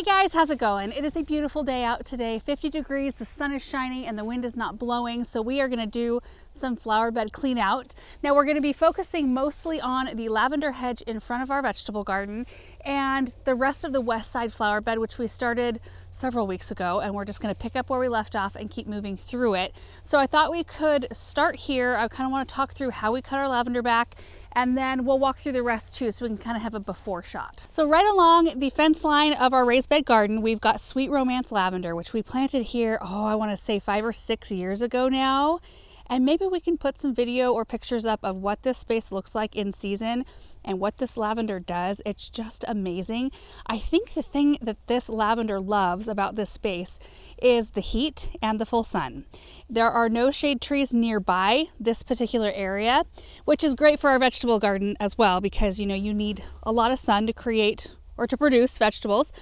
guys, how's it going? It is a beautiful day out today, 50 degrees, the sun is shining and the wind is not blowing, so we are gonna do some flower bed clean out. Now we're gonna be focusing mostly on the lavender hedge in front of our vegetable garden and the rest of the west side flower bed, which we started several weeks ago, and we're just gonna pick up where we left off and keep moving through it. So I thought we could start here. I kind of wanna talk through how we cut our lavender back, and then we'll walk through the rest too, so we can kind of have a before shot. So right along the fence line of our raised bed garden, we've got Sweet Romance lavender, which we planted here, I want to say 5 or 6 years ago now. And maybe we can put some video or pictures up of what this space looks like in season and what this lavender does. It's just amazing. I think the thing that this lavender loves about this space is the heat and the full sun. There are no shade trees nearby this particular area, which is great for our vegetable garden as well, because you need a lot of sun to create or to produce vegetables,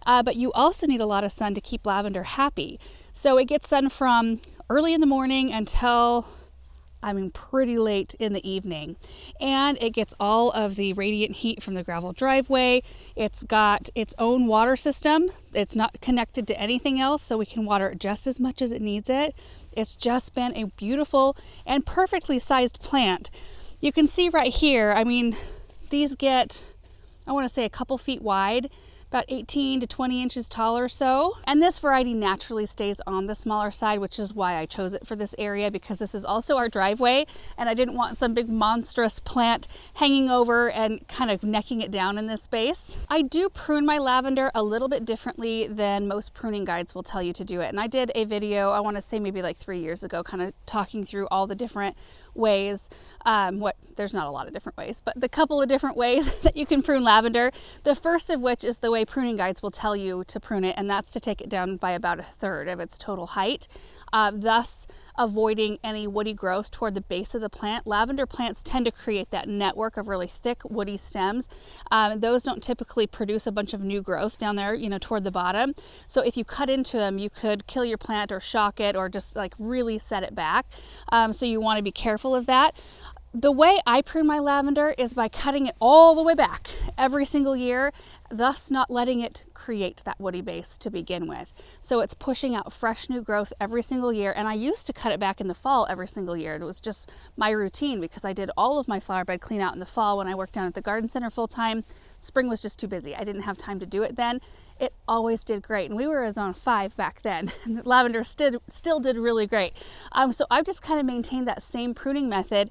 but you also need a lot of sun to keep lavender happy. So it gets sun from early in the morning until pretty late in the evening, and it gets all of the radiant heat from the gravel driveway. It's got its own water system. It's not connected to anything else, so we can water it just as much as it needs it. It's just been a beautiful and perfectly sized plant. You can see right here, these get, I want to say, a couple feet wide, about 18 to 20 inches tall or so. And this variety naturally stays on the smaller side, which is why I chose it for this area, because this is also our driveway and I didn't want some big monstrous plant hanging over and kind of necking it down in this space. I do prune my lavender a little bit differently than most pruning guides will tell you to do it. And I did a video, I want to say maybe like 3 years ago, kind of talking through all the different ways, there's not a lot of different ways, but the couple of different ways that you can prune lavender. The first of which is the way pruning guides will tell you to prune it, and that's to take it down by about 1/3 of its total height, thus avoiding any woody growth toward the base of the plant. Lavender plants tend to create that network of really thick woody stems. Those don't typically produce a bunch of new growth down there, toward the bottom. So if you cut into them, you could kill your plant or shock it or just like really set it back. So you want to be careful of that. The way I prune my lavender is by cutting it all the way back every single year, thus not letting it create that woody base to begin with. So it's pushing out fresh new growth every single year. And I used to cut it back in the fall every single year. It was just my routine because I did all of my flower bed clean out in the fall when I worked down at the garden center full time. Spring was just too busy. I didn't have time to do it then. It always did great. And we were a zone 5 back then. And the lavender still did really great. So I've just kind of maintained that same pruning method.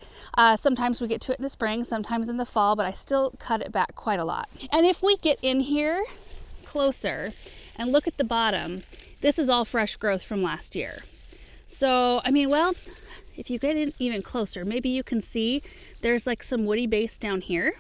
Sometimes we get to it in the spring, sometimes in the fall, but I still cut it back quite a lot. And if we get in here closer and look at the bottom, this is all fresh growth from last year. So, if you get in even closer, maybe you can see there's like some woody base down here,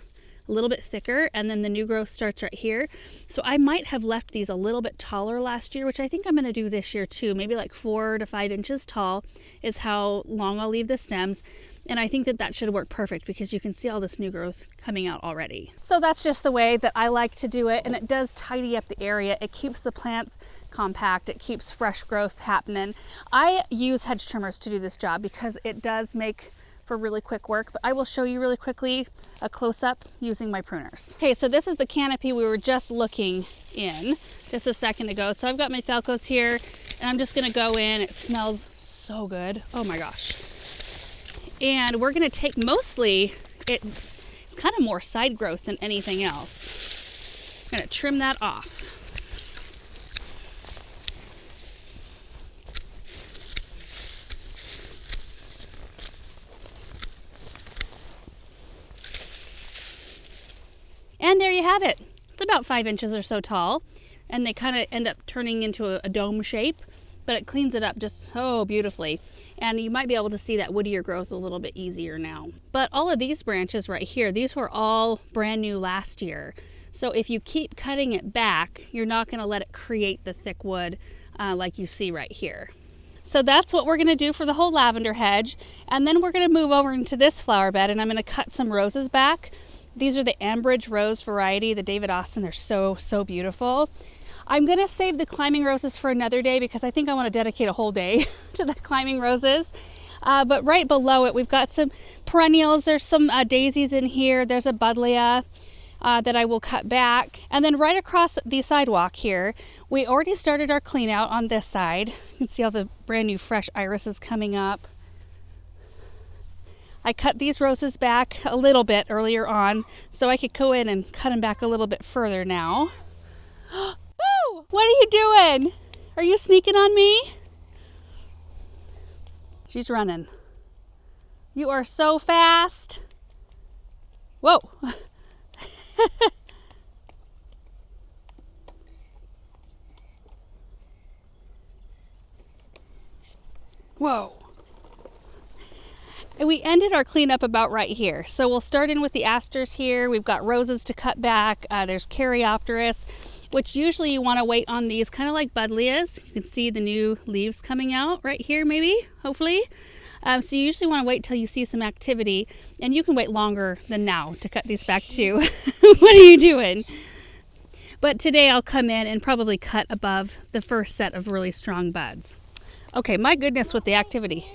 a little bit thicker, and then the new growth starts right here. So I might have left these a little bit taller last year, which I think I'm going to do this year too. Maybe like 4 to 5 inches tall is how long I'll leave the stems. And I think that should work perfect because you can see all this new growth coming out already. So that's just the way that I like to do it, and it does tidy up the area. It keeps the plants compact. It keeps fresh growth happening. I use hedge trimmers to do this job because it does make for really quick work, but I will show you really quickly a close-up using my pruners. Okay, so this is the canopy we were just looking in just a second ago. So I've got my Falcos here, and I'm just gonna go in. It smells so good. Oh my gosh. And we're gonna take mostly, it's kind of more side growth than anything else. I'm gonna trim that off. And there you have it. It's about 5 inches or so tall, and they kind of end up turning into a dome shape, but it cleans it up just so beautifully. And you might be able to see that woodier growth a little bit easier now. But all of these branches right here, these were all brand new last year. So if you keep cutting it back, you're not going to let it create the thick wood like you see right here. So that's what we're going to do for the whole lavender hedge. And then we're going to move over into this flower bed, and I'm going to cut some roses back. These are the Ambridge Rose variety, the David Austin. They're so beautiful. I'm going to save the climbing roses for another day because I think I want to dedicate a whole day to the climbing roses. But right below it, we've got some perennials. There's some daisies in here. There's a buddleia. that I will cut back. And then right across the sidewalk here, we already started our clean out on this side. You can see all the brand new fresh irises coming up. I cut these roses back a little bit earlier on, so I could go in and cut them back a little bit further now. Boo! What are you doing? Are you sneaking on me? She's running. You are so fast. Whoa. Whoa. And we ended our cleanup about right here. So we'll start in with the asters here. We've got roses to cut back. There's Caryopteris, which usually you want to wait on these, kind of like Buddleias. You can see the new leaves coming out right here, maybe, hopefully. So you usually want to wait till you see some activity, and you can wait longer than now to cut these back too. What are you doing? But today I'll come in and probably cut above the first set of really strong buds. Okay, my goodness with the activity.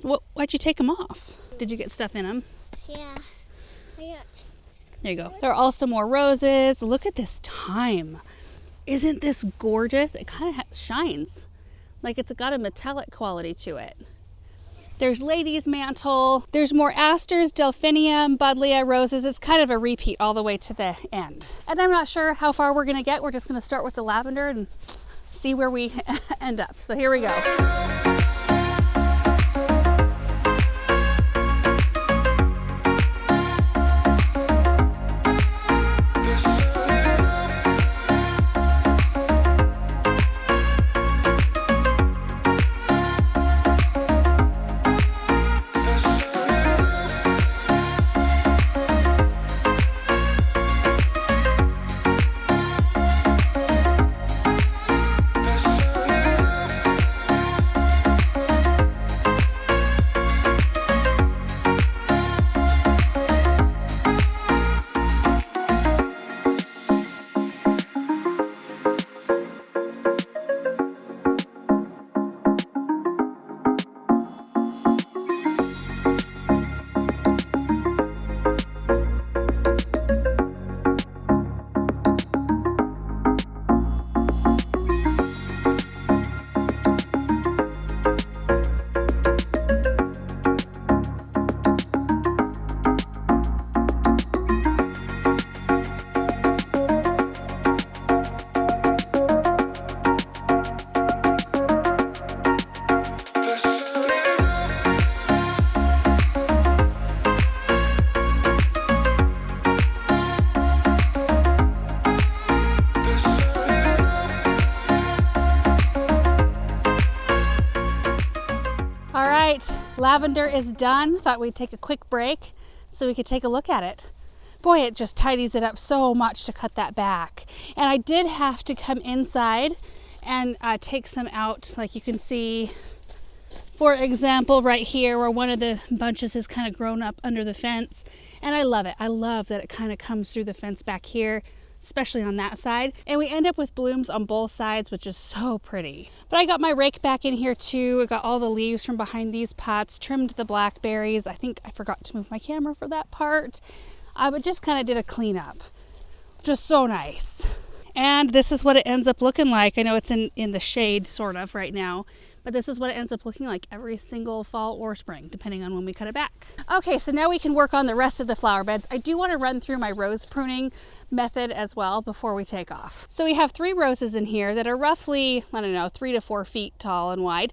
Why'd you take them off? Did you get stuff in them? Yeah. There you go. There are also more roses. Look at this thyme. Isn't this gorgeous? It kind of shines. Like it's got a metallic quality to it. There's lady's mantle. There's more asters, delphinium, buddleia, roses. It's kind of a repeat all the way to the end. And I'm not sure how far we're going to get. We're just going to start with the lavender and see where we end up. So here we go. Lavender is done. Thought we'd take a quick break so we could take a look at it. Boy, it just tidies it up so much to cut that back. And I did have to come inside and take some out. Like you can see, for example, right here where one of the bunches has kind of grown up under the fence. And I love it. I love that it kind of comes through the fence back here, especially on that side. And we end up with blooms on both sides, which is so pretty. But I got my rake back in here too. I got all the leaves from behind these pots, trimmed the blackberries. I think I forgot to move my camera for that part. But just kind of did a cleanup. Just so nice. And this is what it ends up looking like. I know it's in the shade sort of right now, but this is what it ends up looking like every single fall or spring, depending on when we cut it back. Okay, so now we can work on the rest of the flower beds. I do want to run through my rose pruning method as well before we take off. So we have 3 roses in here that are roughly, I don't know, 3 to 4 feet tall and wide.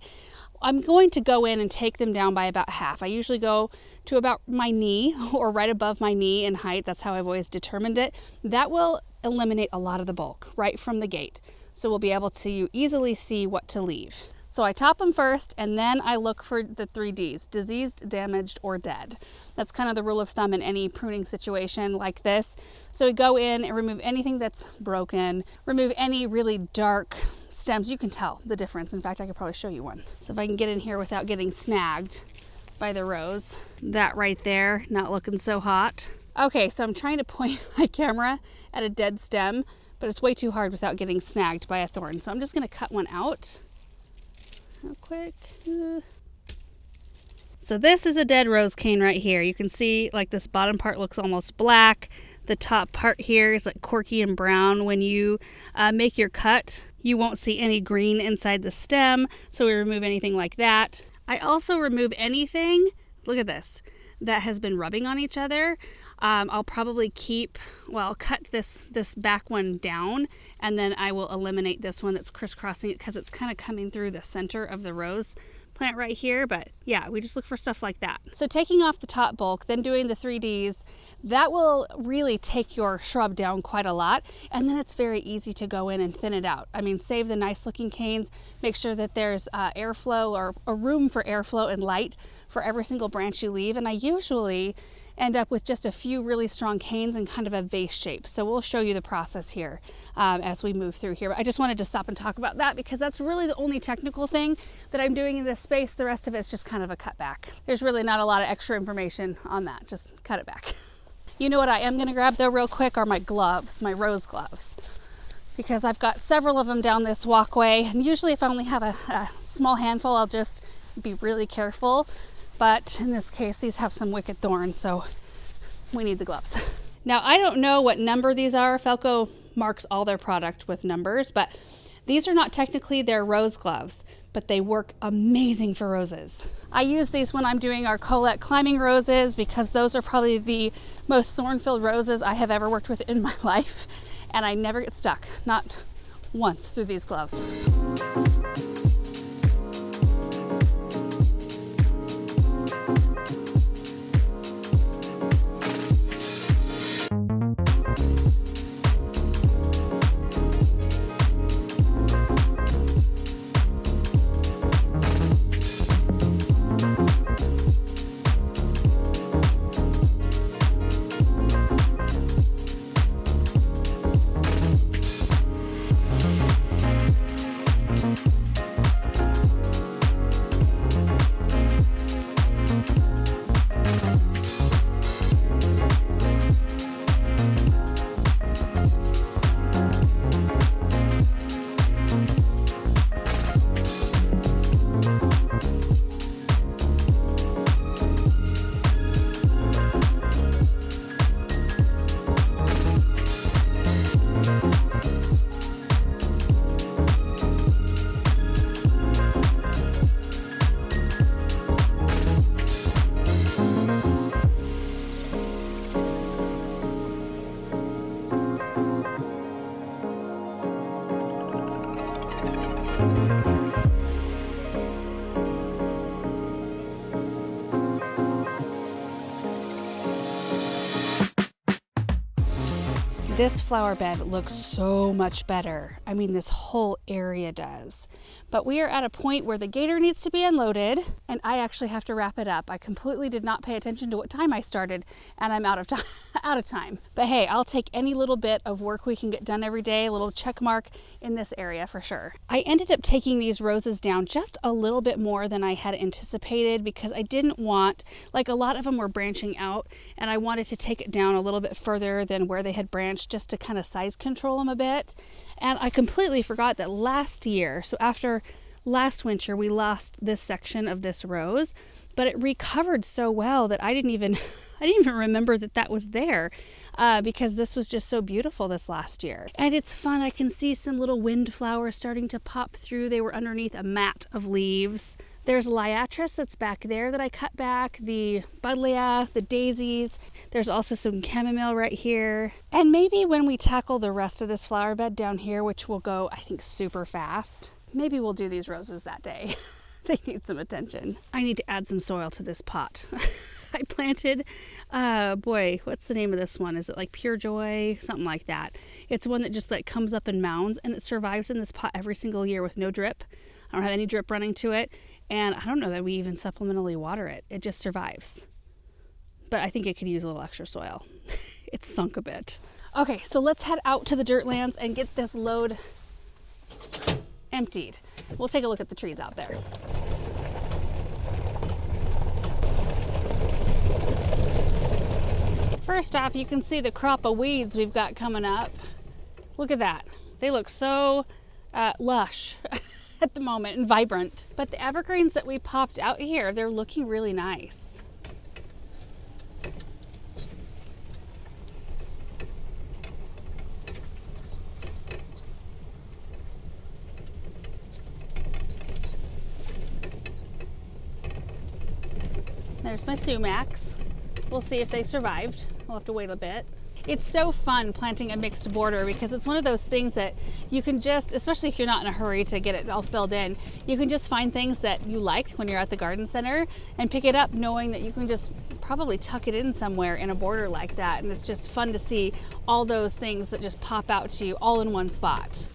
I'm going to go in and take them down by about half. I usually go to about my knee or right above my knee in height. That's how I've always determined it. That will eliminate a lot of the bulk right from the gate. So we'll be able to easily see what to leave. So I top them first, and then I look for the 3 Ds, diseased, damaged, or dead. That's kind of the rule of thumb in any pruning situation like this. So we go in and remove anything that's broken, remove any really dark stems. You can tell the difference. In fact, I could probably show you one. So if I can get in here without getting snagged by the rose, that right there, not looking so hot. Okay, so I'm trying to point my camera at a dead stem, but it's way too hard without getting snagged by a thorn. So I'm just gonna cut one out. Real quick. So this is a dead rose cane right here. You can see like this bottom part looks almost black. The top part here is like corky and brown. When you make your cut, you won't see any green inside the stem, so we remove anything like that. I also remove anything, look at this, that has been rubbing on each other. I'll probably cut this back one down, and then I will eliminate this one that's crisscrossing it because it's kind of coming through the center of the rose plant right here. But yeah, we just look for stuff like that. So taking off the top bulk, then doing the 3Ds, that will really take your shrub down quite a lot, and then it's very easy to go in and thin it out. I mean, save the nice looking canes, make sure that there's airflow or a room for airflow and light for every single branch you leave, and I usually end up with just a few really strong canes and kind of a vase shape. So we'll show you the process here as we move through here. But I just wanted to stop and talk about that because that's really the only technical thing that I'm doing in this space. The rest of it's just kind of a cutback. There's really not a lot of extra information on that. Just cut it back. You know what I am gonna grab though real quick are my gloves, my rose gloves, because I've got several of them down this walkway. And usually if I only have a small handful, I'll just be really careful. But in this case, these have some wicked thorns, so we need the gloves. Now, I don't know what number these are. Felco marks all their product with numbers, but these are not technically their rose gloves, but they work amazing for roses. I use these when I'm doing our Colette climbing roses because those are probably the most thorn-filled roses I have ever worked with in my life, and I never get stuck, not once, through these gloves. This flower bed looks so much better. I mean, this whole area does. But we are at a point where the gator needs to be unloaded, and I actually have to wrap it up. I completely did not pay attention to what time I started, and I'm out of time. But hey, I'll take any little bit of work we can get done every day, a little check mark in this area for sure. I ended up taking these roses down just a little bit more than I had anticipated because I didn't want, like a lot of them were branching out, and I wanted to take it down a little bit further than where they had branched just to kind of size control them a bit. And I completely forgot that last year, so after last winter, we lost this section of this rose, but it recovered so well that I didn't even remember that was there because this was just so beautiful this last year. And it's fun. I can see some little windflowers starting to pop through. They were underneath a mat of leaves. There's liatris that's back there that I cut back, the buddleia, the daisies. There's also some chamomile right here. And maybe when we tackle the rest of this flower bed down here, which will go, I think, super fast, maybe we'll do these roses that day. They need some attention. I need to add some soil to this pot. I planted, what's the name of this one? Is it like Pure Joy? Something like that. It's one that just like comes up in mounds, and it survives in this pot every single year with no drip. I don't have any drip running to it. And I don't know that we even supplementally water it. It just survives. But I think it could use a little extra soil. It's sunk a bit. Okay, so let's head out to the dirt lands and get this load emptied. We'll take a look at the trees out there. First off, you can see the crop of weeds we've got coming up. Look at that. They look so lush at the moment and vibrant. But the evergreens that we popped out here, they're looking really nice. There's my sumacs. We'll see if they survived. We'll have to wait a bit. It's so fun planting a mixed border because it's one of those things that you can just, especially if you're not in a hurry to get it all filled in, you can just find things that you like when you're at the garden center and pick it up knowing that you can just probably tuck it in somewhere in a border like that. And it's just fun to see all those things that just pop out to you all in one spot.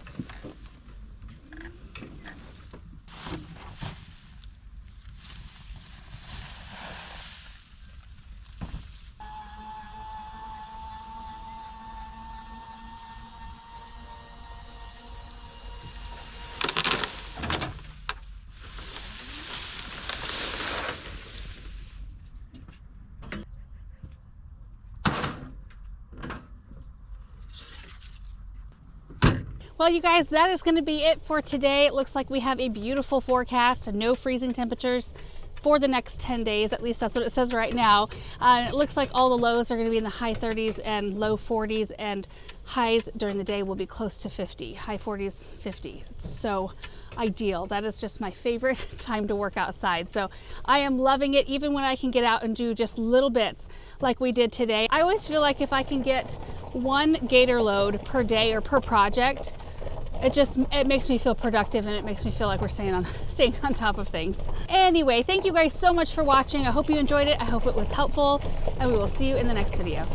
Well, you guys, that is going to be it for today. It looks like we have a beautiful forecast and no freezing temperatures for the next 10 days. At least that's what it says right now. It looks like all the lows are going to be in the high 30s and low 40s, and highs during the day will be close to 50. High 40s, 50. It's so ideal. That is just my favorite time to work outside. So I am loving it, even when I can get out and do just little bits like we did today. I always feel like if I can get one gator load per day or per project, it makes me feel productive, and it makes me feel like we're staying on top of things. Anyway, thank you guys so much for watching. I hope you enjoyed it. I hope it was helpful, and we will see you in the next video.